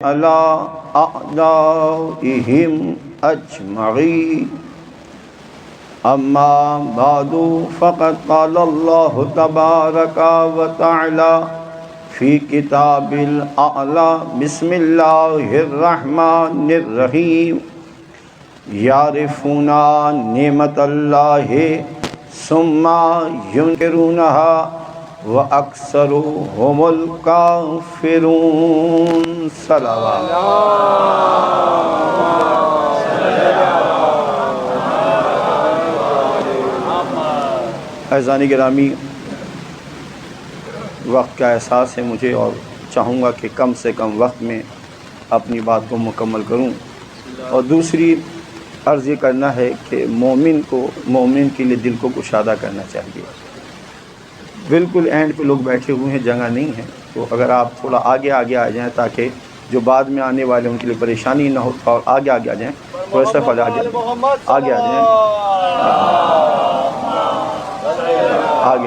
على أعدائهم أجمعين أما بعد فقد قال الله تبارك وتعالى في كتاب الأعلى بسم الله الرحمن الرحيم يعرفون نعمة الله ثم ينكرونها وَأَكْثَرُهُمُ الْكَافِرُونَ صلوات عزیزان گرامی، وقت کا احساس ہے مجھے اور چاہوں گا کہ کم سے کم وقت میں اپنی بات کو مکمل کروں، اور دوسری عرض یہ کرنا ہے کہ مومن کے لیے دل کو کشادہ کرنا چاہیے۔ بالکل اینڈ پہ لوگ بیٹھے ہوئے ہیں، جگہ نہیں ہے، تو اگر آپ تھوڑا آگے آ جائیں تاکہ جو بعد میں آنے والے ان کے لیے پریشانی نہ ہو، اور آگے آ جائیں، تھوڑا سا آگے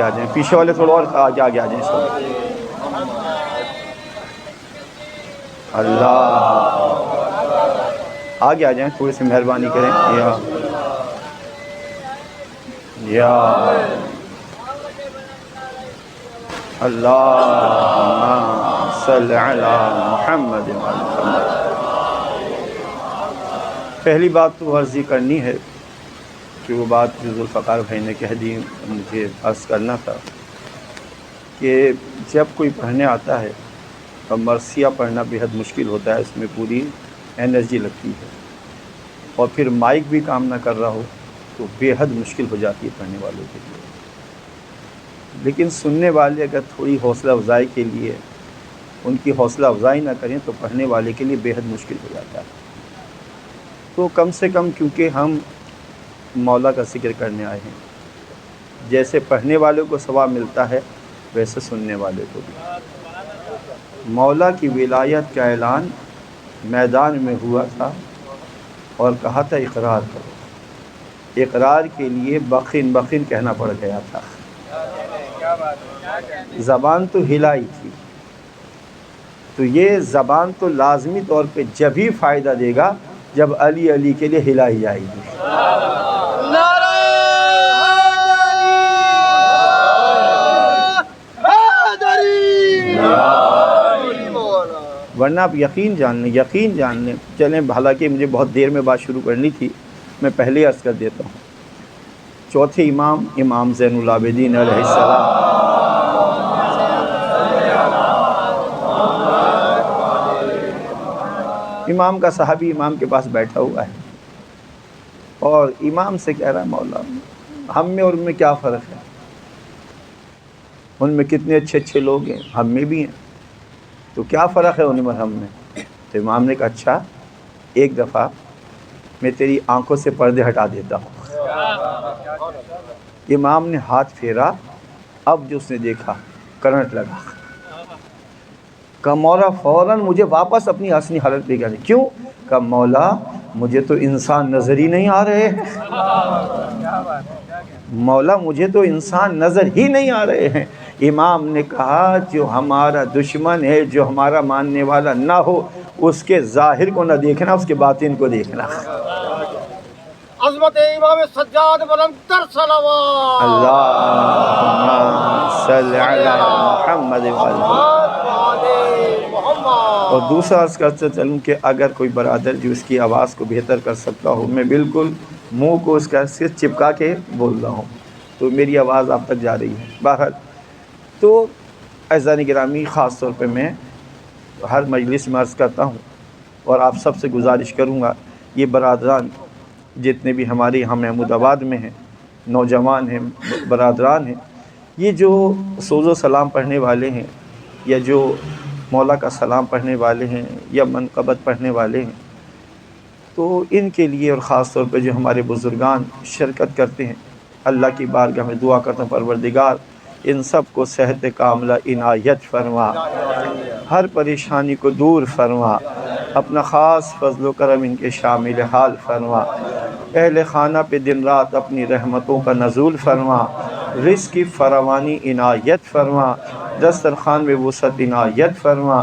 آ جائیں، پیچھے والے تھوڑا اور آگے آ جائیں سب۔ اللہ آگے آ جائیں، تھوڑی سی مہربانی کریں۔ یا اللہم صلی علی محمد وعلی۔ پہلی بات تو عرض یہ کرنی ہے کہ وہ بات جو ذوالفقار بھائی نے کہہ دی، مجھے عرض کرنا تھا کہ جب کوئی پڑھنے آتا ہے تو مرثیہ پڑھنا بہت مشکل ہوتا ہے، اس میں پوری انرجی لگتی ہے، اور پھر مائک بھی کام نہ کر رہا ہو تو بے حد مشکل ہو جاتی ہے پڑھنے والوں کے لیے۔ لیکن سننے والے اگر تھوڑی حوصلہ افزائی کے لیے ان کی حوصلہ افزائی نہ کریں تو پڑھنے والے کے لیے بے حد مشکل ہو جاتا ہے۔ تو کم سے کم، کیونکہ ہم مولا کا ذکر کرنے آئے ہیں، جیسے پڑھنے والوں کو ثواب ملتا ہے ویسے سننے والے کو بھی۔ مولا کی ولایت کا اعلان میدان میں ہوا تھا اور کہا تھا اقرار کرو۔ اقرار کے لیے بخن بخن کہنا پڑ گیا تھا، زبان تو ہلائی تھی، تو یہ زبان تو لازمی طور پہ جب ہی فائدہ دے گا جب علی علی کے لیے ہلائی جائے گی۔ ورنہ آپ یقین جان لیں، چلیں، حالانکہ مجھے بہت دیر میں بات شروع کرنی تھی، میں پہلے عرض کر دیتا ہوں۔ چوتھے امام زین العابدین علیہ السلام، امام کا صحابی امام کے پاس بیٹھا ہوا ہے اور امام سے کہہ رہا ہے، مولا ہم میں اور ان میں کیا فرق ہے؟ ان میں کتنے اچھے اچھے لوگ ہیں، ہم میں بھی ہیں، تو کیا فرق ہے ان میں ہم میں؟ تو امام نے کہا، اچھا ایک دفعہ میں تیری آنکھوں سے پردے ہٹا دیتا ہوں۔ امام نے ہاتھ پھیرا، اب جو اس نے دیکھا کرنٹ لگا، کہا مولا فوراً مجھے واپس اپنی اصلی حالت پہ گیا۔ کیوں؟ کہا مولا مجھے تو انسان نظر ہی نہیں آ رہے ہیں، مولا مجھے تو انسان نظر ہی نہیں آ رہے ہیں۔ امام نے کہا، جو ہمارا دشمن ہے، جو ہمارا ماننے والا نہ ہو، اس کے ظاہر کو نہ دیکھنا، اس کے باطن کو دیکھنا۔ عظمت امام سجاد بلند تر صلوات۔ اللہم صلی علی محمد اور دوسرا عرض کرتے چلوں کہ اگر کوئی برادر جو اس کی آواز کو بہتر کر سکتا ہو، میں بالکل منہ کو اس کا سے چپکا کے بول رہا ہوں تو میری آواز آپ تک جا رہی ہے۔ بہرحال تو عزیزان گرامی، خاص طور پہ میں ہر مجلس میں عرض کرتا ہوں اور آپ سب سے گزارش کروں گا، یہ برادران جتنے بھی ہمارے یہاں محمود آباد میں ہیں، نوجوان ہیں، برادران ہیں، یہ جو سوز و سلام پڑھنے والے ہیں یا جو مولا کا سلام پڑھنے والے ہیں یا منقبت پڑھنے والے ہیں، تو ان کے لیے اور خاص طور پہ جو ہمارے بزرگان شرکت کرتے ہیں، اللہ کی بارگاہ میں دعا کرتا ہوں، پروردگار ان سب کو صحت کاملہ عنایت فرما، ہر پریشانی کو دور فرما، اپنا خاص فضل و کرم ان کے شامل حال فرما، اہل خانہ پہ دن رات اپنی رحمتوں کا نزول فرما، رزق کی فراوانی عنایت فرما، دسترخوان میں وسعت عنایت فرما،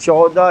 14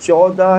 14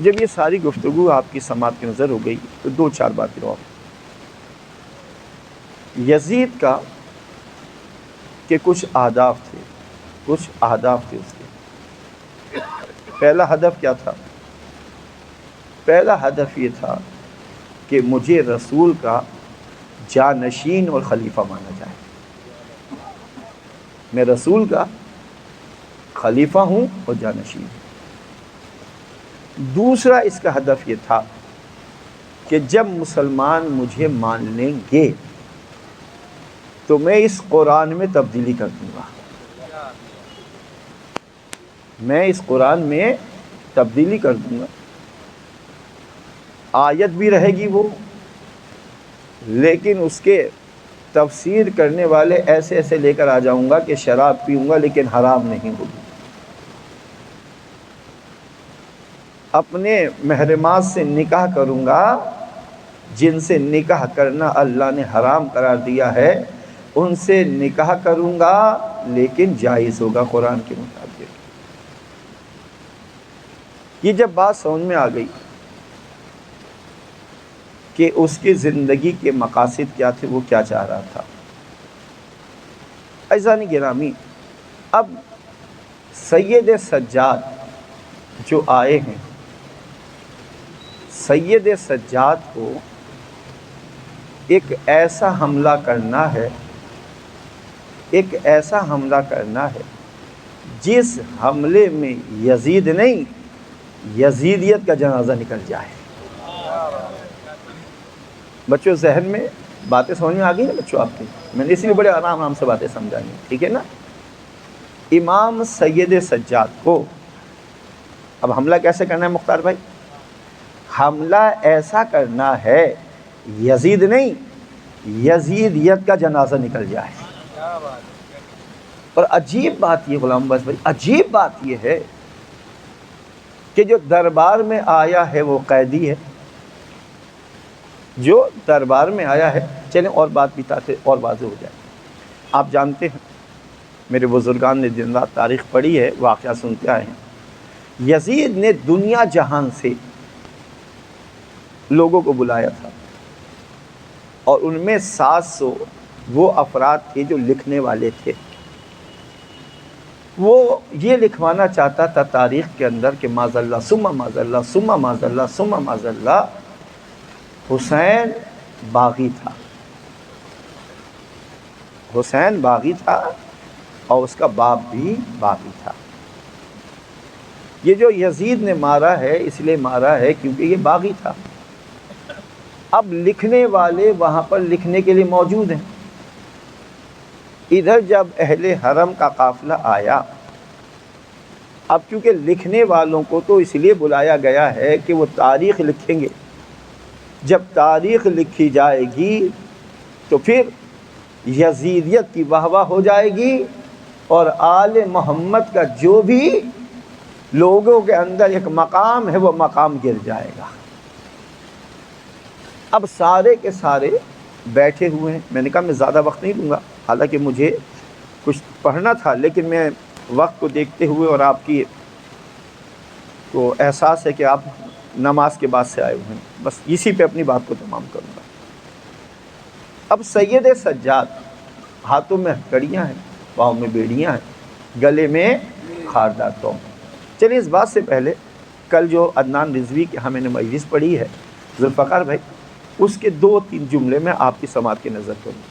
جب یہ ساری گفتگو آپ کی سماعت کی نظر ہو گئی تو دو چار باتیں اور. یزید کا کہ کچھ اہداف تھے اس کے. پہلا ہدف کیا تھا؟ پہلا ہدف یہ تھا کہ مجھے رسول کا جانشین اور خلیفہ مانا جائے. میں رسول کا خلیفہ ہوں اور جانشین ہوں. دوسرا اس کا ہدف یہ تھا کہ جب مسلمان مجھے مان لیں گے تو میں اس قرآن میں تبدیلی کر دوں گا. میں اس قرآن میں تبدیلی کر دوں گا. آیت بھی رہے گی وہ، لیکن اس کے تفسیر کرنے والے ایسے ایسے لے کر آ جاؤں گا کہ شراب پیوں گا لیکن حرام نہیں ہوگی. اپنے محرمات سے نکاح کروں گا جن سے نکاح کرنا اللہ نے حرام قرار دیا ہے، ان سے نکاح کروں گا لیکن جائز ہوگا قرآن کے مطابق. یہ جب بات سمجھ میں آ گئی کہ اس کی زندگی کے مقاصد کیا تھے، وہ کیا چاہ رہا تھا. عزیزان گرامی، اب سید سجاد جو آئے ہیں، سید سجاد کو ایک ایسا حملہ کرنا ہے جس حملے میں یزید نہیں، یزیدیت کا جنازہ نکل جائے. بچوں ذہن میں باتیں سمجھ میں آ گئی نا بچوں آپ کی؟ میں نے اس لیے بڑے آرام سے باتیں سمجھانی، ٹھیک ہے نا. امام سید سجاد کو اب حملہ کیسے کرنا ہے مختار بھائی؟ حملہ ایسا کرنا ہے یزید نہیں، یزیدیت کا جنازہ نکل جائے. اور عجیب بات یہ غلام عباس بھائی، عجیب بات یہ ہے کہ جو دربار میں آیا ہے وہ قیدی ہے. جو دربار میں آیا ہے، چلیں اور بات بتاتے اور واضح ہو جائے. آپ جانتے ہیں، میرے بزرگان نے دن رات تاریخ پڑھی ہے، واقعہ سنتے آئے ہیں. یزید نے دنیا جہان سے لوگوں کو بلایا تھا، اور ان میں 700 وہ افراد تھے جو لکھنے والے تھے. وہ یہ لکھوانا چاہتا تھا تاریخ کے اندر کہ معاذ اللہ ثم معاذ اللہ ثم معاذ اللہ ثم معاذ اللہ حسین باغی تھا. حسین باغی تھا اور اس کا باپ بھی باغی تھا. یہ جو یزید نے مارا ہے اس لیے مارا ہے کیونکہ یہ باغی تھا. اب لکھنے والے وہاں پر لکھنے کے لیے موجود ہیں. ادھر جب اہل حرم کا قافلہ آیا، اب کیونکہ لکھنے والوں کو تو اس لیے بلایا گیا ہے کہ وہ تاریخ لکھیں گے. جب تاریخ لکھی جائے گی تو پھر یزیدیت کی واہ واہ ہو جائے گی، اور آل محمد کا جو بھی لوگوں کے اندر ایک مقام ہے وہ مقام گر جائے گا. اب سارے کے سارے بیٹھے ہوئے ہیں. میں نے کہا میں زیادہ وقت نہیں لوں گا، حالانکہ مجھے کچھ پڑھنا تھا، لیکن میں وقت کو دیکھتے ہوئے اور آپ کی کو احساس ہے کہ آپ نماز کے بعد سے آئے ہوئے ہیں، بس اسی پہ اپنی بات کو تمام کروں گا. اب سید سجاد ہاتھوں میں ہتھکڑیاں ہیں، پاؤں میں بیڑیاں ہیں، گلے میں خاردار توم. چلیے اس بات سے پہلے کل جو عدنان رضوی کے ہاں میں نے مجلس پڑھی ہے ذوالفقار بھائی، اس کے 2-3 جملے میں آپ کی سماعت کی نظر کروں.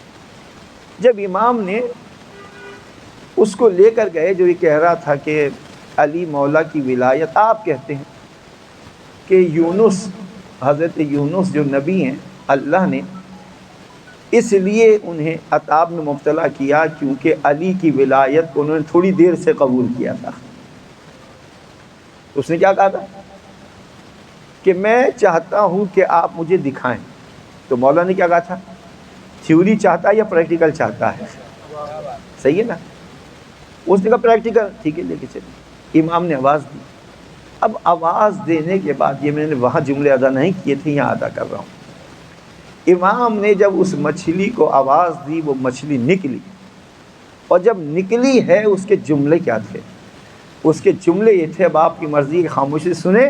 جب امام نے اس کو لے کر گئے جو یہ کہہ رہا تھا کہ علی مولا کی ولایت، آپ کہتے ہیں کہ یونس، حضرت یونس جو نبی ہیں، اللہ نے اس لیے انہیں عذاب میں مبتلا کیا کیونکہ علی کی ولایت کو انہوں نے تھوڑی دیر سے قبول کیا تھا. اس نے کیا کہا تھا کہ میں چاہتا ہوں کہ آپ مجھے دکھائیں. تو مولا نے کیا کہا تھا؟ تھیوری چاہتا ہے یا پریکٹیکل چاہتا ہے؟ صحیح ہے نا؟ اس نے کہا پریکٹیکل. ٹھیک ہے، لے کے چلیے. امام نے آواز دی. اب آواز دینے کے بعد، یہ میں نے وہاں جملے ادا نہیں کیے تھے، یہاں ادا کر رہا ہوں. امام نے جب اس مچھلی کو آواز دی، وہ مچھلی نکلی، اور جب نکلی ہے اس کے جملے کیا تھے؟ اس کے جملے یہ تھے، اب آپ کی مرضی کی خاموشی سنیں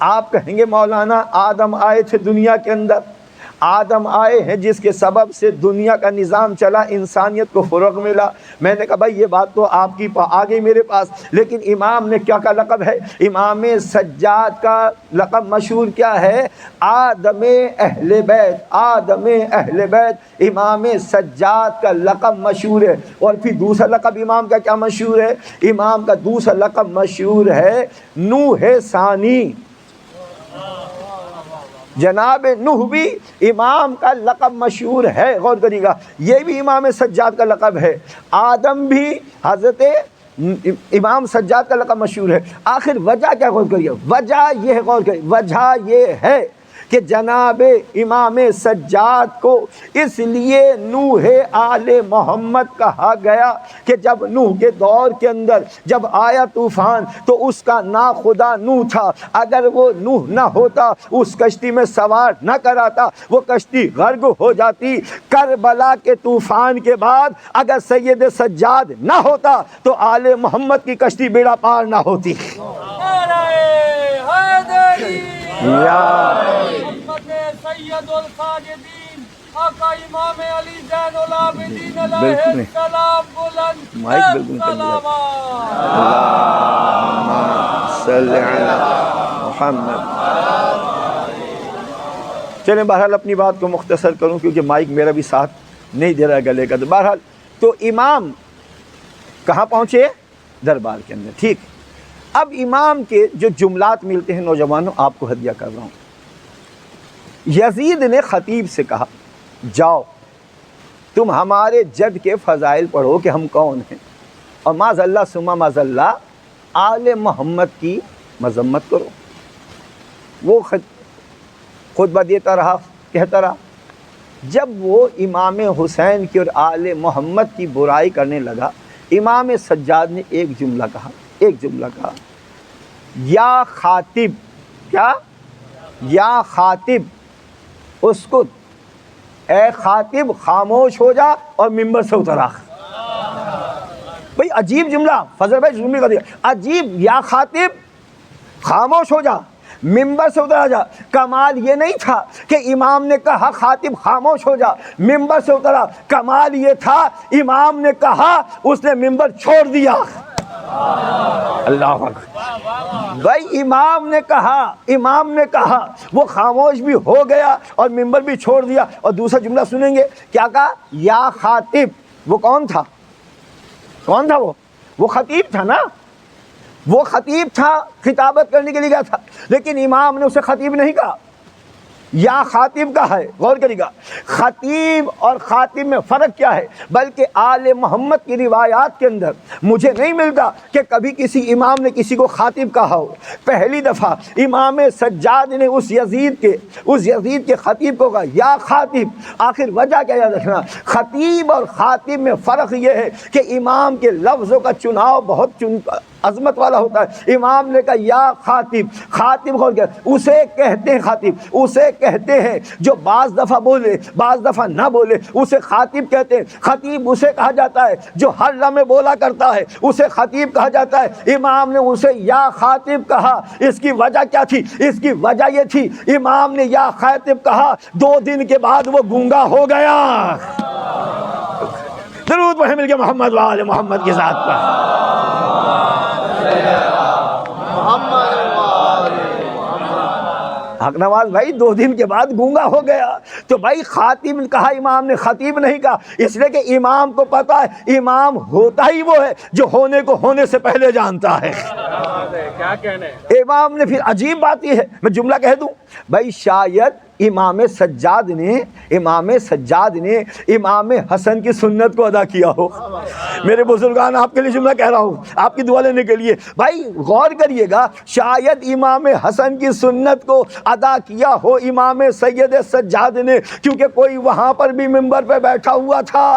آپ کہیں گے مولانا آدم آئے تھے دنیا کے اندر، آدم آئے ہیں جس کے سبب سے دنیا کا نظام چلا، انسانیت کو فروغ ملا۔ میں نے کہا بھائی یہ بات تو آپ کی آ گئی میرے پاس، لیکن امام نے کیا لقب ہے؟ امام سجاد کا لقب مشہور کیا ہے؟ آدم اہل بیت، آدم اہل بیت، امام سجاد کا لقب مشہور ہے۔ اور پھر دوسرا لقب امام کا کیا مشہور ہے؟ امام کا دوسرا لقب مشہور ہے نوح ثانی۔ جناب نوح بھی امام کا لقب مشہور ہے، غور کریے گا، یہ بھی امام سجاد کا لقب ہے۔ آدم بھی حضرت امام سجاد کا لقب مشہور ہے۔ آخر وجہ کیا؟ غور کریے، وجہ یہ ہے، غور کریے، وجہ یہ ہے کہ جناب امام سجاد کو اس لیے نوح آل محمد کہا گیا کہ جب نوح کے دور کے اندر جب آیا طوفان تو اس کا نا خدا نوح تھا، اگر وہ نوح نہ ہوتا، اس کشتی میں سوار نہ کراتا، وہ کشتی غرق ہو جاتی۔ کربلا کے طوفان کے بعد اگر سید سجاد نہ ہوتا تو آل محمد کی کشتی بیڑا پار نہ ہوتی۔ نعرہ حیدری، محمد سید الساجدین، آقا امام علی زین العابدین علیہ السلام، بلند سلامات۔ صلی علی محمد۔ چلیں بہرحال اپنی بات کو مختصر کروں کیونکہ مائک میرا بھی ساتھ نہیں دے رہا گلے کا، تو بہرحال تو امام کہاں پہنچے؟ دربار کے اندر، ٹھیک۔ اب امام کے جو جملات ملتے ہیں نوجوانوں، آپ کو ہدیہ کر رہا ہوں۔ یزید نے خطیب سے کہا جاؤ تم ہمارے جد کے فضائل پڑھو کہ ہم کون ہیں، اور معاذ اللہ ثم معاذ اللہ آل محمد کی مذمت کرو۔ وہ خطبہ دیتا رہا، کہتا رہا۔ جب وہ امام حسین کی اور آل محمد کی برائی کرنے لگا، امام سجاد نے ایک جملہ کہا، یا خاطب، کیا؟ یا خاطب اسکت، اے خاطب خاموش ہو جا اور ممبر سے اتر آ۔ بھئی عجیب جملہ، فضل بھائی جملے کا دیا، عجیب، یا خاطب خاموش ہو جا، ممبر سے اتر آ جا۔ کمال یہ نہیں تھا کہ امام نے کہا خاطب خاموش ہو جا، ممبر سے اترا، کمال یہ تھا امام نے کہا اس نے ممبر چھوڑ دیا۔ اللہ اکبر۔ بھائی امام نے کہا وہ خاموش بھی ہو گیا اور ممبر بھی چھوڑ دیا۔ اور دوسرا جملہ سنیں گے کیا کہا؟ یا خاطب۔ وہ کون تھا وہ خطیب تھا نا، وہ خطیب تھا، خطابت کرنے کے لیے گیا تھا، لیکن امام نے اسے خطیب نہیں کہا، یا خاطب کا ہے۔ غور کریے گا، خطیب اور خاطب میں فرق کیا ہے؟ بلکہ آل محمد کی روایات کے اندر مجھے نہیں ملتا کہ کبھی کسی امام نے کسی کو خاطب کہا ہو۔ پہلی دفعہ امام سجاد نے اس یزید کے خطیب کو کہا یا خاطب۔ آخر وجہ کیا یاد رکھنا، خطیب اور خاطب میں فرق یہ ہے کہ امام کے لفظوں کا چناؤ بہت عظمت والا ہوتا ہے۔ امام نے کہا یا خاطب، خاطب غور کیا، اسے کہتے ہیں خاطب، اسے کہتے ہیں جو بعض دفعہ بولے بعض دفعہ نہ بولے، اسے خاطب کہتے ہیں۔ خطیب اسے کہا جاتا ہے جو ہر لمحے بولا کرتا ہے، اسے خطیب کہا جاتا ہے۔ امام نے اسے یا خاطب کہا، اس کی وجہ کیا تھی؟ اس کی وجہ یہ تھی امام نے یا خاطب کہا، 2 دن کے بعد وہ گونگا ہو گیا۔ درود پڑھیں مل کے محمد و آل محمد کے ذات پر۔ حق نواز بھائی 2 دن کے بعد گونگا ہو گیا، تو بھائی خاطب کہا، امام نے خطیب نہیں کہا، اس لیے کہ امام کو پتا ہے امام ہوتا ہی وہ ہے جو ہونے کو ہونے سے پہلے جانتا ہے۔ کیا کہنے؟ امام نے پھر عجیب بات یہ ہے، میں جملہ کہہ دوں بھائی، شاید امام سجاد نے امام حسن کی سنت کو ادا کیا ہو۔ میرے بزرگان آپ کے لیے جملہ کہہ رہا ہوں آپ کی دعا لینے کے لیے۔ بھائی غور کریے گا، شاید امام حسن کی سنت کو ادا کیا ہو امام سید سجاد نے، کیونکہ کوئی وہاں پر بھی منبر پہ بیٹھا ہوا تھا۔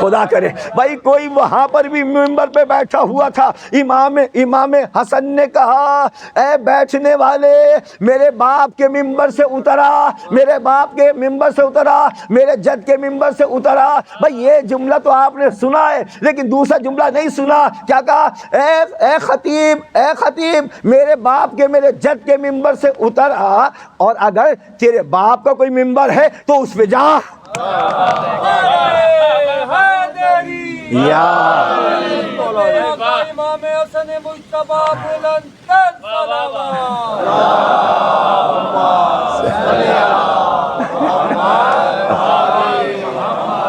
خدا کرے بھائی کوئی وہاں پر بھی منبر پہ بیٹھا ہوا تھا، امام حسن نے کہا اے بیٹھنے والے، میرے باپ کے منبر سے اترا، میرے باپ کے منبر سے اترا، میرے جد کے منبر سے اترا۔ بھائی یہ جملہ تو آپ نے سنا ہے، لیکن دوسرا جملہ نہیں سنا۔ کیا کہا؟ اے خطیب میرے باپ کے، میرے جد کے منبر سے اترا، اور اگر تیرے باپ کا کوئی منبر ہے تو اس پہ جا۔ یا امام حسن مجتبی بلند تر صلوات۔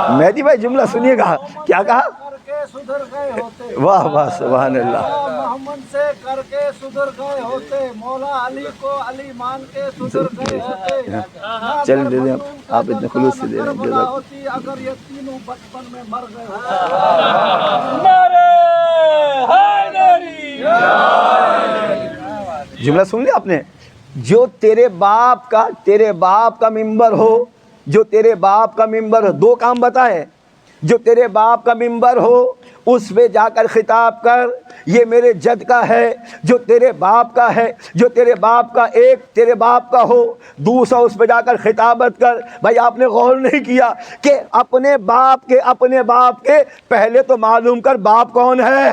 مہدی بھائی جملہ سنیے گا، کیا کہا؟ کر کے سدھر گئے ہوتے، واہ واہ سبحان اللہ۔ مولا محمد سے کر کے سدھر گئے ہوتے، مولا علی کو علی مان کے سدھر گئے ہوتے۔ چل دے دیں آپ اتنے خلوص سے دے رہے ہیں، کربلا جزاک ہوتی اگر یہ تینوں بچپن میں مر گئے ہوتے۔ نعرہ حیدری۔ جملہ سن لیا آپ نے؟ جو تیرے باپ کا ممبر ہو، جو تیرے باپ کا ممبر ہو، دو کام بتائے، جو تیرے باپ کا ممبر ہو اس پہ جا کر خطاب کر، یہ میرے جد کا ہے، جو تیرے باپ کا ہے، جو تیرے باپ کا ایک تیرے باپ کا ہو، دوسرا اس پہ جا کر خطابت کر۔ بھائی آپ نے غور نہیں کیا کہ اپنے باپ کے پہلے تو معلوم کر باپ کون ہے،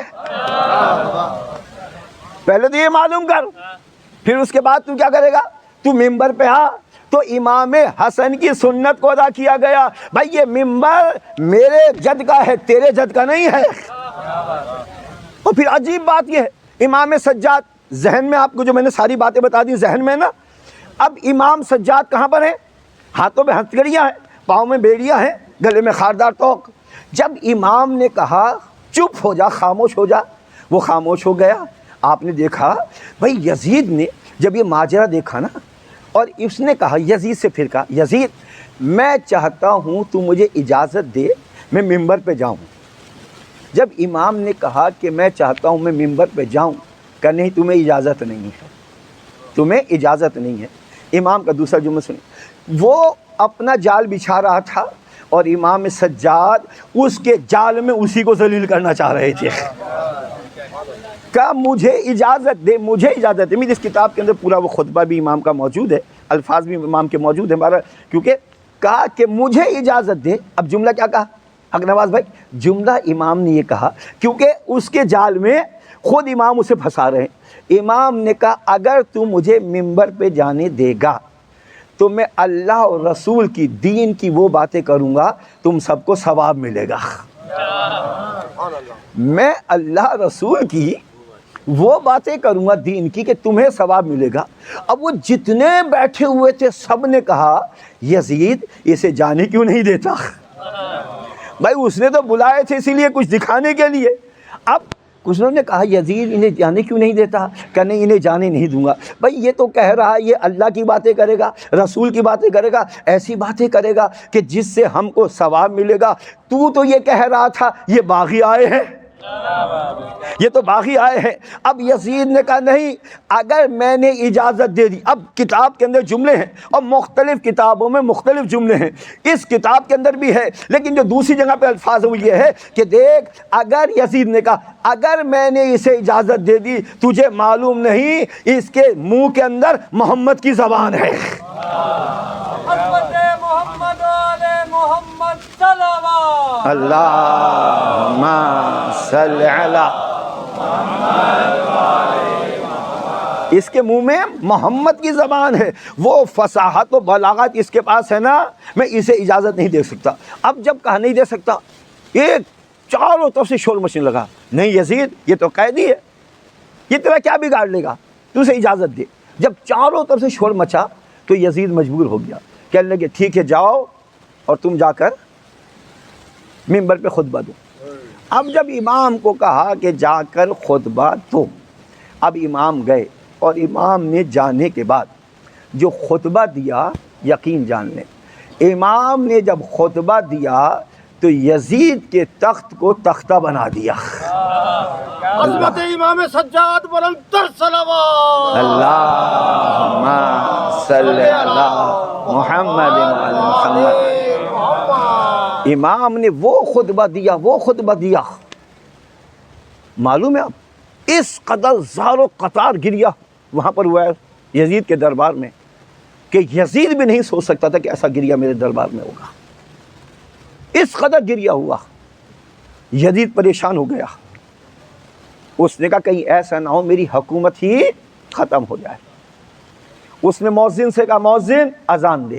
پہلے تو یہ معلوم کر، پھر اس کے بعد تو کیا کرے گا؟ تو ممبر پہ آ۔ تو امام حسن کی سنت کو ادا کیا گیا۔ بھائی یہ ممبر میرے جد کا ہے، تیرے جد کا نہیں ہے۔ اور پھر عجیب بات یہ ہے، امام سجاد، ذہن میں آپ کو جو میں نے ساری باتیں بتا دی ذہن میں نا، اب امام سجاد کہاں پر ہیں؟ ہاتھوں میں ہتھکڑیاں ہیں، پاؤں میں بیڑیاں ہیں، گلے میں خاردار توق۔ جب امام نے کہا چپ ہو جا، خاموش ہو جا، وہ خاموش ہو گیا۔ آپ نے دیکھا بھائی یزید نے جب یہ ماجرا دیکھا نا، اور اس نے کہا یزید سے، پھر کہا یزید میں چاہتا ہوں تو مجھے اجازت دے میں ممبر پہ جاؤں۔ جب امام نے کہا کہ میں چاہتا ہوں میں ممبر پہ جاؤں، کہ نہیں تمہیں اجازت نہیں ہے، تمہیں اجازت نہیں ہے۔ امام کا دوسرا جملہ سنیں، وہ اپنا جال بچھا رہا تھا اور امام سجاد اس کے جال میں اسی کو ذلیل کرنا چاہ رہے تھے۔ کہا مجھے اجازت دے، مجھے اجازت دے۔ اس کتاب کے اندر پورا وہ خطبہ بھی امام کا موجود ہے، الفاظ بھی امام کے موجود ہیں ہمارا، کیونکہ کہا کہ مجھے اجازت دے۔ اب جملہ کیا کہا حق نواز بھائی؟ جملہ امام نے یہ کہا کیونکہ اس کے جال میں خود امام اسے پھنسا رہے ہیں۔ امام نے کہا اگر تو مجھے ممبر پہ جانے دے گا تو میں اللہ اور رسول کی دین کی وہ باتیں کروں گا، تم سب کو ثواب ملے گا۔ میں اللہ رسول کی وہ باتیں کروں گا دین کی کہ تمہیں ثواب ملے گا۔ اب وہ جتنے بیٹھے ہوئے تھے سب نے کہا یزید اسے جانے کیوں نہیں دیتا؟ بھائی اس نے تو بلائے تھے اسی لیے کچھ دکھانے کے لیے۔ اب کچھ لوگوں نے کہا یزید انہیں جانے کیوں نہیں دیتا؟ کہ نہیں انہیں جانے نہیں دوں گا۔ بھائی یہ تو کہہ رہا ہے یہ اللہ کی باتیں کرے گا، رسول کی باتیں کرے گا، ایسی باتیں کرے گا کہ جس سے ہم کو ثواب ملے گا۔ تو یہ کہہ رہا تھا یہ باغی آئے ہیں، یہ تو باغی آئے ہیں۔ اب یزید نے کہا نہیں، اگر میں نے اجازت دے دی۔ اب کتاب کے اندر جملے ہیں اور مختلف کتابوں میں مختلف جملے ہیں، اس کتاب کے اندر بھی ہے، لیکن جو دوسری جگہ پہ الفاظ وہ یہ ہے کہ دیکھ اگر یزید نے کہا اگر میں نے اسے اجازت دے دی، تجھے معلوم نہیں اس کے منہ کے اندر محمد کی زبان ہے۔ حضرت محمد و آل محمد صلوات۔ اللہم صلی علی، اس کے منہ میں محمد کی زبان ہے، وہ فصاحت و بلاغت اس کے پاس ہے نا، میں اسے اجازت نہیں دے سکتا۔ اب جب کہا نہیں دے سکتا، ایک چاروں طرف سے شور مچنے لگا، نہیں یزید یہ تو قیدی ہے، یہ تیرا کیا بگاڑ لے گا، تو اسے اجازت دے۔ جب چاروں طرف سے شور مچا تو یزید مجبور ہو گیا، کہنے لگے ٹھیک ہے جاؤ اور تم جا کر منبر پہ خطبہ دو۔ اب جب امام کو کہا کہ جا کر خطبہ دو، اب امام گئے اور امام نے جانے کے بعد جو خطبہ دیا، یقین جان لیں امام نے جب خطبہ دیا تو یزید کے تخت کو تختہ بنا دیا۔ عظمت امام سجاد بلند تر صلوات۔ اللہم صلی علی محمد وعلی محمد۔ امام نے وہ خطبہ دیا معلوم ہے آپ اس قدر زار و قطار گریا وہاں پر ہوا ہے یزید کے دربار میں کہ یزید بھی نہیں سوچ سکتا تھا کہ ایسا گریا میرے دربار میں ہوگا. اس قدر گریا ہوا. یزید پریشان ہو گیا. اس نے کہا کہیں ایسا نہ ہو میری حکومت ہی ختم ہو جائے. اس نے مؤذن سے کہا مؤذن اذان دے.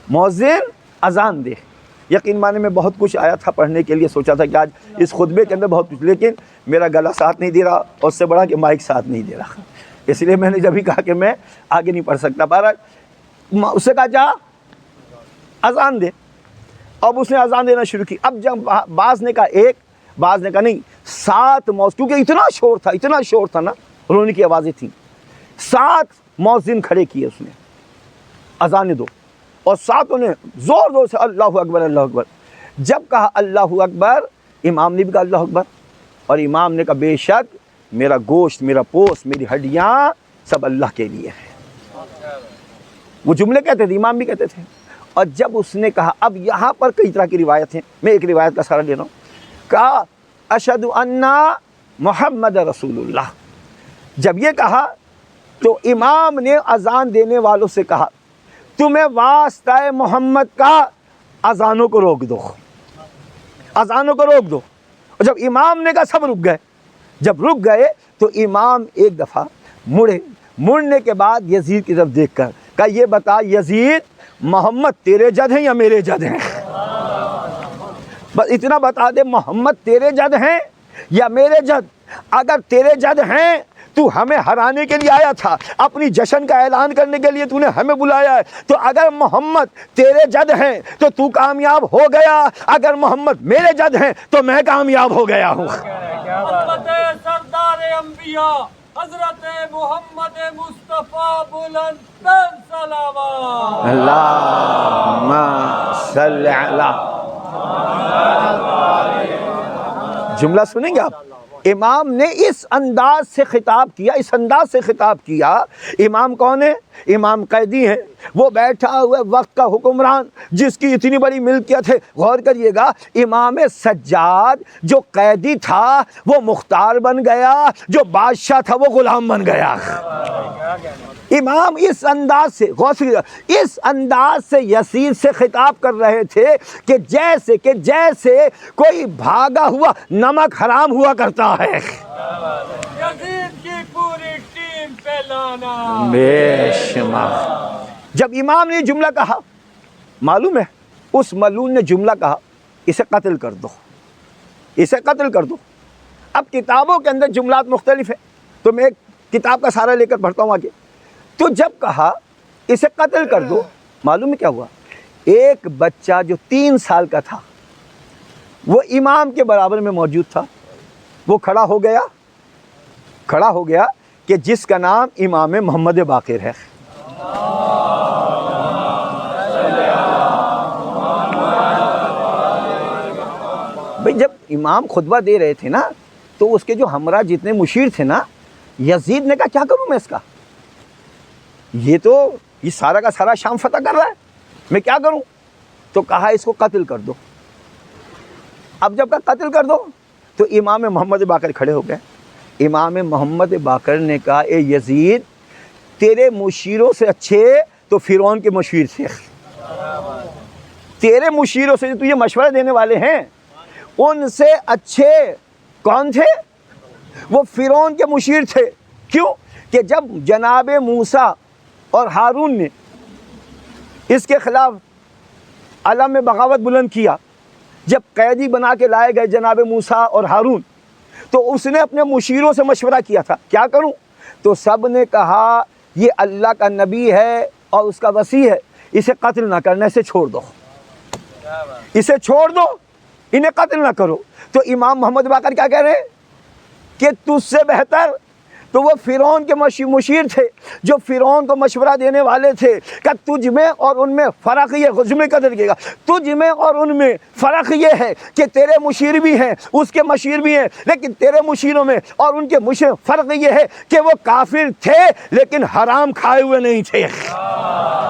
مؤذن اذان دے. یقین مانے میں بہت کچھ آیا تھا پڑھنے کے لیے, سوچا تھا کہ آج اس خطبے کے اندر بہت کچھ, لیکن میرا گلا ساتھ نہیں دے رہا اور اس سے بڑا کہ مائک ساتھ نہیں دے رہا, اس لیے میں نے جب ہی کہا کہ میں آگے نہیں پڑھ سکتا. بہرحال اس سے کہا جا اذان دے. اب اس نے اذان دینا شروع کی. اب جب بعض نے کہا ایک, بعض نے کہا نہیں 7 مؤذن, کیونکہ اتنا شور تھا نا, رونے کی آوازیں تھیں. 7 مؤذن کھڑے کیے اس نے اذان دو, اور 7 نے زور سے اللہ اکبر اللہ اکبر. جب کہا اللہ اکبر امام نے بھی کہا اللہ اکبر, اور امام نے کہا بے شک میرا گوشت, میرا پوست, میری ہڈیاں سب اللہ کے لیے ہیں. وہ جملے کہتے تھے, امام بھی کہتے تھے. اور جب اس نے کہا, اب یہاں پر کئی طرح کی روایت ہیں, میں ایک روایت کا سہارا لے رہا ہوں, کہا اشہد ان محمد رسول اللہ. جب یہ کہا تو امام نے اذان دینے والوں سے کہا تمہیں واسطہ محمد کا اذانوں کو روک دو, اذانوں کو روک دو. اور جب امام نے کہا سب رک گئے. جب رک گئے تو امام ایک دفعہ مڑے. مڑنے کے بعد یزید کی طرف دیکھ کر کہا یہ بتا یزید محمد تیرے جد ہیں یا میرے جد ہیں؟ بس اتنا بتا دے, محمد تیرے جد ہیں یا میرے جد؟ اگر تیرے جد ہیں تو ہمیں ہرانے کے لیے آیا تھا, اپنی جشن کا اعلان کرنے کے لیے تو نے ہمیں بلایا ہے. تو اگر محمد تیرے جد ہیں تو تو کامیاب ہو گیا, اگر محمد میرے جد ہیں تو میں کامیاب ہو گیا ہوں. سردار انبیاء حضرت محمد مصطفیٰ بلند تر صلوات. اللہم صلی علی. جملہ سنیں گے آپ. امام نے اس انداز سے خطاب کیا, امام کون ہے؟ امام قیدی ہیں. وہ بیٹھا ہوئے وقت کا حکمران جس کی اتنی بڑی ملکیت ہے. غور کریے گا, امام سجاد جو قیدی تھا وہ مختار بن گیا, جو بادشاہ تھا وہ غلام بن گیا. امام اس انداز سے, غور سے اس انداز سے یزید سے خطاب کر رہے تھے کہ جیسے کوئی بھاگا ہوا نمک حرام ہوا کرتا ہے. یزید کی پوری ٹیم پہ لانا. بے شمار. جب امام نے جملہ کہا, معلوم ہے اس ملعون نے جملہ کہا اسے قتل کر دو, اسے قتل کر دو. اب کتابوں کے اندر جملات مختلف ہیں, تو میں ایک کتاب کا سہارا لے کر پڑھتا ہوں آگے. تو جب کہا اسے قتل کر دو, معلوم ہے کیا ہوا؟ ایک بچہ جو 3 سال کا تھا وہ امام کے برابر میں موجود تھا. وہ کھڑا ہو گیا کہ جس کا نام امام محمد باقر ہے. بھئی جب امام خطبہ دے رہے تھے نا تو اس کے جو ہمراہ جتنے مشیر تھے نا, یزید نے کہا کیا کروں میں اس کا, یہ سارا کا سارا شام فتح کر رہا ہے, میں کیا کروں؟ تو کہا اس کو قتل کر دو. اب جب کہا قتل کر دو تو امام محمد باقر کھڑے ہو گئے. امام محمد باقر نے کہا اے یزید تیرے مشیروں سے اچھے تو فرعون کے مشیر تھے. تیرے مشیروں سے جو تجھے مشورہ دینے والے ہیں ان سے اچھے کون تھے؟ وہ فرعون کے مشیر تھے. کیوں کہ جب جناب موسیٰ اور ہارون نے اس کے خلاف علم بغاوت بلند کیا, جب قیدی بنا کے لائے گئے جناب موسیٰ اور ہارون, تو اس نے اپنے مشیروں سے مشورہ کیا تھا کیا کروں؟ تو سب نے کہا یہ اللہ کا نبی ہے اور اس کا وصی ہے, اسے قتل نہ کرنا, اسے چھوڑ دو, اسے چھوڑ دو, انہیں قتل نہ کرو. تو امام محمد باقر کیا کہہ رہے ہیں کہ تجھ سے بہتر تو وہ فرعون کے مشیر تھے جو فرعون کو مشورہ دینے والے تھے کہ تجھ میں اور ان میں فرق یہ, جملے کا قدر کیے گا, تجھ میں اور ان میں فرق یہ ہے کہ تیرے مشیر بھی ہیں اس کے مشیر بھی ہیں, لیکن تیرے مشیروں میں اور ان کے مشیر فرق یہ ہے کہ وہ کافر تھے لیکن حرام کھائے ہوئے نہیں تھے.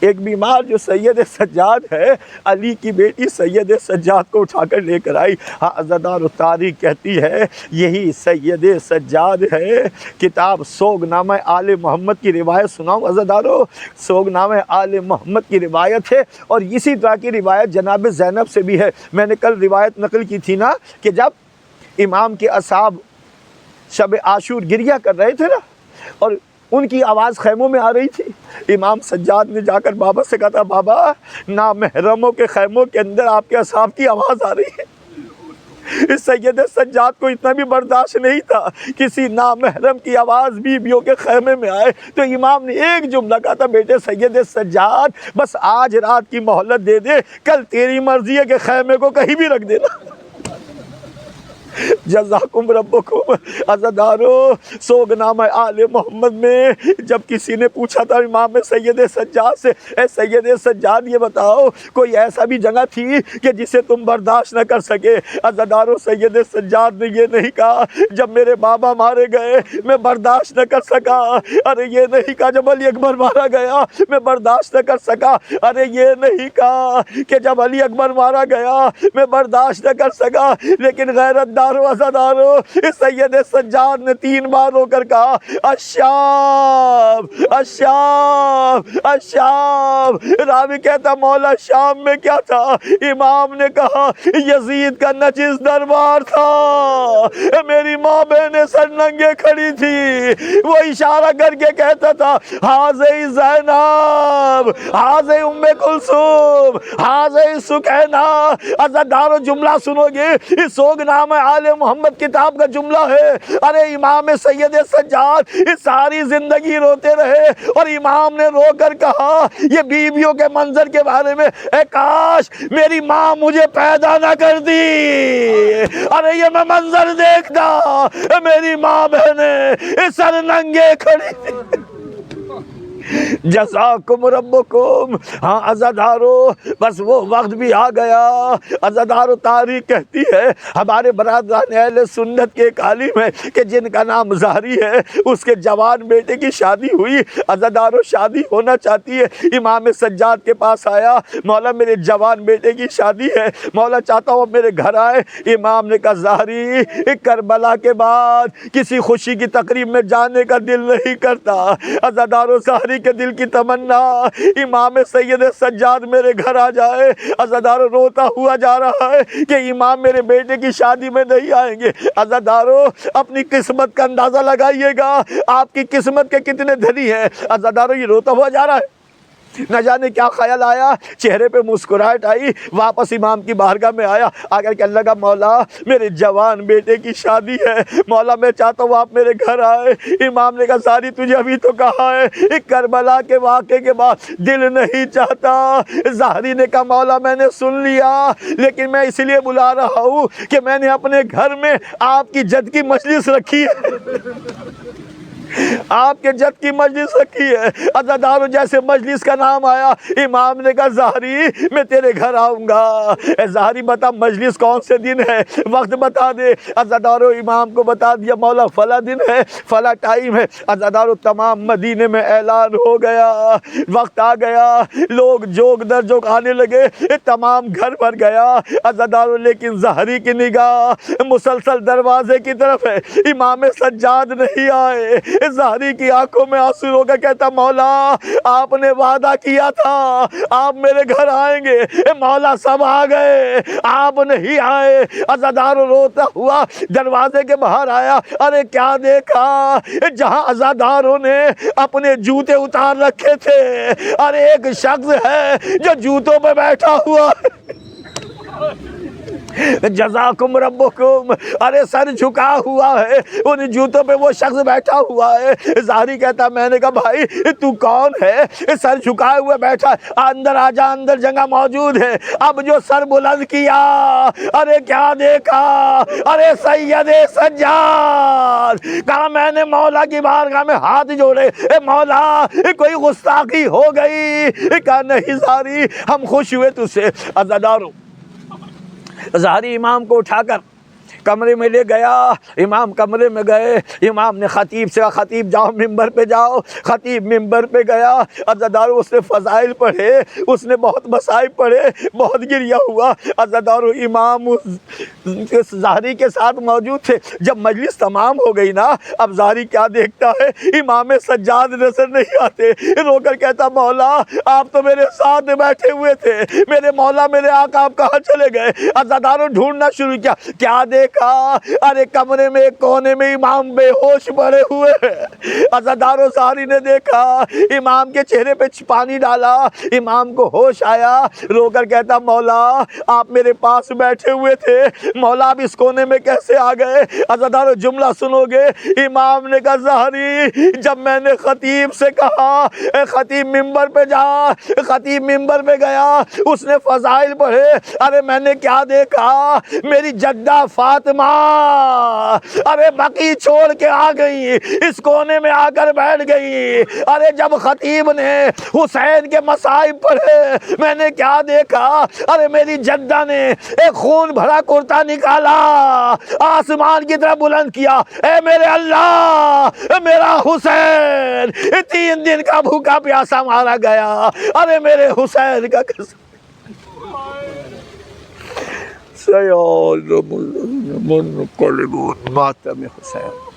ایک بیمار جو سید سجاد ہے، علی کی بیٹی سید سجاد کو اٹھا کر لے کر آئی۔ ہاں عزادار تاریخ کہتی ہے یہی سید سجاد ہے۔ کتاب سوگ نامہ آل محمد کی روایت سناؤں عزادارو، سوگ نامہ آل محمد کی روایت ہے، اور اسی طرح کی روایت جناب زینب سے بھی ہے۔ میں نے کل روایت نقل کی تھی نا کہ جب امام کے اصحاب شب عاشور گریہ کر رہے تھے نا، اور ان کی آواز خیموں میں آ رہی تھی، امام سجاد نے جا کر بابا سے کہا تھا بابا نامحرموں کے خیموں کے اندر آپ کے اصحاب کی آواز آ رہی ہے۔ اس سید سجاد کو اتنا بھی برداشت نہیں تھا کسی نامحرم کی آواز بیویوں کے خیمے میں آئے، تو امام نے ایک جملہ کہا تھا بیٹے سید سجاد بس آج رات کی مہلت دے دے، کل تیری مرضی ہے کہ خیمے کو کہیں بھی رکھ دینا۔ جزاکم ربکم۔ عزادارو سوگ نامہ آل محمد میں جب کسی نے پوچھا تھا امام سید سجاد سے، اے سید سجاد یہ بتاؤ کوئی ایسا بھی جگہ تھی کہ جسے تم برداشت نہ کر سکے؟ عزادارو سید سجاد نے یہ نہیں کہا جب میرے بابا مارے گئے میں برداشت نہ کر سکا، ارے یہ نہیں کہا جب علی اکبر مارا گیا میں برداشت نہ کر سکا، ارے یہ نہیں کہا کہ جب علی اکبر مارا گیا میں برداشت نہ کر سکا، لیکن غیرت دارو عزادارو اس سید سجاد نے 3 بار ہو کر کہا الشام الشام الشام۔ راوی کہتا مولا شام میں کیا تھا؟ امام نے کہا یزید کا نجس دربار تھا، میری ماں بہنیں سر ننگے کھڑی تھی، وہ اشارہ کر کے کہتا تھا حاضی زینب حاضی ام کلثوم حاضی سکینہ۔ عزادارو جملہ سنو گے، اس سوگ نامہ آل محمد کتاب کا جملہ ہے۔ ارے امام سید سجاد اس ساری زندگی روتے رہے، اور امام نے رو کر کہا یہ بیویوں کے منظر کے بارے میں، اے کاش میری ماں مجھے پیدا نہ کرتی، ارے یہ میں منظر دیکھتا میری ماں بہنیں سر ننگے کھڑی تھی۔ جزاکم ربکم۔ ہاں عزادارو بس وہ وقت بھی آ گیا۔ عزادارو تاریخ کہتی ہے ہمارے برادران اہل سنت کے ایک عالم ہے کہ جن کا نام زہری ہے، اس کے جوان بیٹے کی شادی ہوئی۔ عزادارو شادی ہونا چاہتی ہے، امام سجاد کے پاس آیا، مولا میرے جوان بیٹے کی شادی ہے، مولا چاہتا ہوں میرے گھر آئے۔ امام نے کہا زہری کربلا کے بعد کسی خوشی کی تقریب میں جانے کا دل نہیں کرتا۔ عزادارو زہری کے دل کی تمنا امام سید سجاد میرے گھر آ جائے۔ عزادارو روتا ہوا جا رہا ہے کہ امام میرے بیٹے کی شادی میں نہیں آئیں گے۔ عزادارو اپنی قسمت کا اندازہ لگائیے گا، آپ کی قسمت کے کتنے دھنی ہیں۔ عزادارو یہ روتا ہوا جا رہا ہے، نہ جانے کیا خیال آیا، چہرے پہ مسکراہٹ آئی، واپس امام کی بارگاہ میں آیا، آگر کہ اللہ کا مولا میرے جوان بیٹے کی شادی ہے، مولا میں چاہتا ہوں آپ میرے گھر آئے۔ امام نے کہا ساری تجھے ابھی تو کہا ہے، کربلا کے واقعے کے بعد دل نہیں چاہتا۔ زہری نے کہا مولا میں نے سن لیا، لیکن میں اس لیے بلا رہا ہوں کہ میں نے اپنے گھر میں آپ کی جد کی مجلس رکھی ہے، آپ کے جد کی مجلس رکھی ہے۔ عزادارو جیسے مجلس کا نام آیا، امام نے کہا زہری میں تیرے گھر آؤں گا۔ اے زہری بتا مجلس کون سے دن ہے، وقت بتا دے۔ عزادارو امام کو بتا دیا مولا فلاں دن ہے، فلاں ٹائم ہے۔ عزادارو تمام مدینے میں اعلان ہو گیا، وقت آ گیا، لوگ جوگ در جوگ آنے لگے، تمام گھر بھر گیا۔ عزادارو لیکن زہری کی نگاہ مسلسل دروازے کی طرف ہے، امام سجاد نہیں آئے۔ زہری کی آنکھوں میں آنسو رو کر کہتا مولا آپ نے وعدہ کیا تھا آپ میرے گھر آئیں گے، مولا سب آ گئے آپ نہیں آئے۔ عزادارو روتا ہوا دروازے کے باہر آیا، ارے کیا دیکھا، جہاں عزاداروں نے اپنے جوتے اتار رکھے تھے، ارے ایک شخص ہے جو جوتوں پہ بیٹھا ہوا ہے۔ جزاکم ربکم، ارے سر جھکا ہوا ہے، ان جوتوں پہ وہ شخص بیٹھا ہوا ہے۔ زہری کہتا میں نے کہا بھائی تو کون ہے، سر جھکائے ہوئے بیٹھا ہے، اندر آ جا، اندر جگہ موجود ہے۔ اب جو سر بلند کیا، ارے کیا دیکھا، ارے سید سجاد۔ کہا میں نے مولا کی بارگاہ میں ہاتھ جوڑے، اے مولا کوئی گستاخی ہو گئی؟ کہا نہیں زہری ہم خوش ہوئے تجھ سے۔ عزادارو زہری امام کو اٹھا کر کمرے میں لے گیا، امام کمرے میں گئے، امام نے خطیب سے، خطیب جاؤ ممبر پہ جاؤ، خطیب ممبر پہ گیا، عزادارو اس نے فضائل پڑھے، اس نے بہت مصائب پڑھے، بہت گریہ ہوا، عزادارو امام اس ظاہری کے ساتھ موجود تھے۔ جب مجلس تمام ہو گئی نا، اب ظاہری کیا دیکھتا ہے، امام سجاد نظر نہیں آتے، رو کر کہتا مولا آپ تو میرے ساتھ بیٹھے ہوئے تھے، میرے مولا میرے آقا آپ کہاں چلے گئے؟ عزاداروں ڈھونڈنا شروع کیا، کیا دیکھا، ارے کمرے میں ایک کونے میں امام بے ہوش پڑے ہوئے ہیں۔ عزاداروں ظاہری نے دیکھا، امام کے چہرے پہ پانی ڈالا، امام کو ہوش آیا، رو کر کہتا مولا آپ میرے پاس بیٹھے ہوئے تھے، مولا آپ اس کونے میں کیسے آ گئے؟ عزاداروں جملہ سنو گے، امام نے کہا ظاہری جب میں نے خطیب سے کہا اے خطیب ممبر پہ جا، خطیب ممبر پہ گیا، اس نے فضائل پڑھے، ارے میں نے کیا دیکھا، میری جدہ فاطمہ ارے بقی چھوڑ کے آ گئی، اس کونے میں آ کر بیٹھ گئی۔ ارے جب خطیب نے حسین کے مصائب پڑھے، میں نے کیا دیکھا، ارے میری جدہ نے ایک خون بھرا کرتا نکالا، آسمان کی طرف بلند کیا، اے میرے اللہ میرا حسین 3 دن کا بھوکا پیاسا مارا گیا، ارے میرے حسین کا قسم سیال من قلبون ماتم حسین۔